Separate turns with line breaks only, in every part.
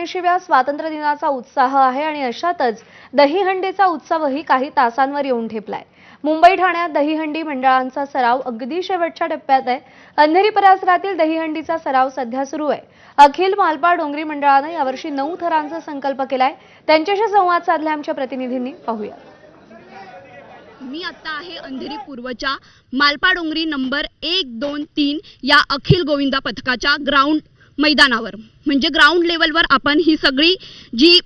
180व्या स्वातंत्र्य दिनाचा उत्साह आहे आणि अशातच दहीहंडीचा उत्सवही काही तासांवर येऊन ठेपलाय। मुंबई ठाण्यात दहीहंडी मंडळांचा सराव अगदी शेवटच्या टप्प्यात आहे। अंधेरी परिसरातील दहीहंडीचा सराव सध्या सुरू आहे। अखिल मालपाड डोंगरी मंडळाने यावर्षी 9 थरांचा संकल्प केलाय। त्यांच्याशी संवाद साधले आमच्या प्रतिनिधींनी, पाहूया।
मी आता आहे अंधेरी पूर्वच्या मालपाड डोंगरी नंबर 1, 2, 3 या अखिल गोविंदा पथकाच्या ग्राउंड मैदानावर, म्हणजे ग्राउंड लेवलवर आपण ही सगळी जी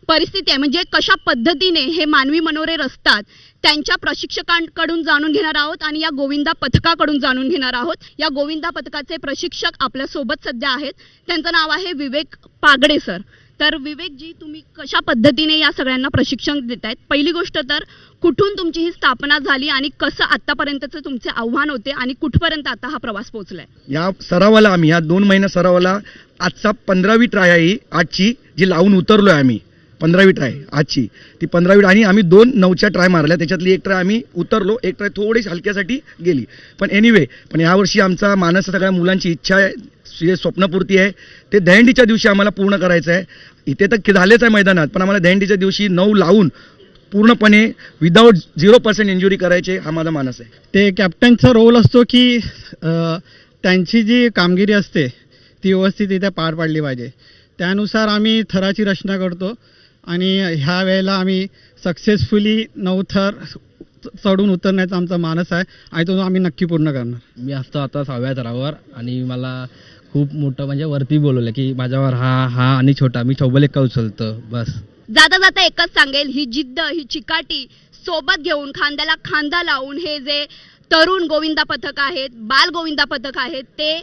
परिस्थिती आहे, म्हणजे कशा पद्धतीने हे मानवी मनोरे रचतात त्यांच्या प्रशिक्षकांकडून जाणून घेणार आहोत आणि या गोविंदा पथकाकडून जाणून घेणार आहोत। या गोविंदा पथकाचे प्रशिक्षक आपल्या सोबत सध्या आहेत। त्यांचं नाव आहे विवेक पागडे सर। तर विवेक जी, तुम्ही कशा पद्धतीने या सगळ्यांना प्रशिक्षण देतायत? पहिली गोष्ट तर कुठून तुमची ही स्थापना झाली आणि कसं आतापर्यंतचे तुमचे आव्हान होते आणि कुठपर्यंत आता हा प्रवास पोहोचलाय?
या सरावाला आम्ही या 2 महिना सरावाला आजचा 15वी ट्राय आहे। आजची जी लावून उतरलोय आम्ही 15वी ट्राय आजची, ती 15वी आणि आम्ही 2 9च्या ट्राय मारल्या। त्याच्यातली एक ट्राय आम्ही उतरलो, एक ट्राय थोडीशी हलक्यासाठी गेली। पण एनिवे, पण यावर्षी आमचा मानस सगळ्या मुलांची इच्छा आहे, स्वप्नपूर्ती आहे, ते दहीहंडीच्या दिवशी आम्हाला पूर्ण करायचं आहे। इथे तर झालेच आहे मैदानात, पण आम्हाला दहीहंडीच्या दिवशी 9 लावून पूर्णपणे विदाऊट 0% इंजुरी करायचे, हा माझा मानस आहे।
ते कॅप्टनचा रोल असतो की त्यांची जी कामगिरी असते ती व्यवस्थित इथे पार पाडली पाहिजे। त्यानुसार आम्ही थराची रचना करतो आणि ह्या वेळेला आम्ही सक्सेसफुली 9 थर चढून उतरण्याचा आमचा मानस आहे आणि तो आम्ही नक्की पूर्ण करणार।
मी असतो आता 6व्या थरावर आणि मला खूप मोठं म्हणजे वरती बोलवलं की माझ्यावर हा आणि छोटा, मी चौबल एका उचलतो बस।
जाता जाता एकच सांगेल, ही जिद्द, ही चिकाटी सोबत घेऊन खांद्याला खांदा लावून हे जे तरुण गोविंदा पथक आहेत, बाल गोविंदा पथक आहेत, ते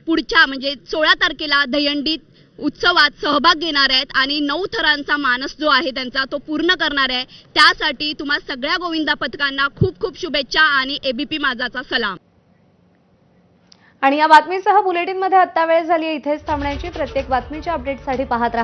पुढच्या म्हणजे 16 तारखेला दहीहंडीत उत्सवात सहभाग घेणार आहेत आणि 9 थरांचा मानस जो आहे त्यांचा तो पूर्ण करणार आहे। त्यासाठी तुम्हा सगळ्या गोविंदा पथकांना खूप खूप शुभेच्छा आणि एबीपी माझाचा सलाम।
आणि या बातमीसह बुलेटिनमध्ये आता वेळ झाली इथेच थांबण्याची। प्रत्येक बातमीच्या अपडेटसाठी पाहत राहा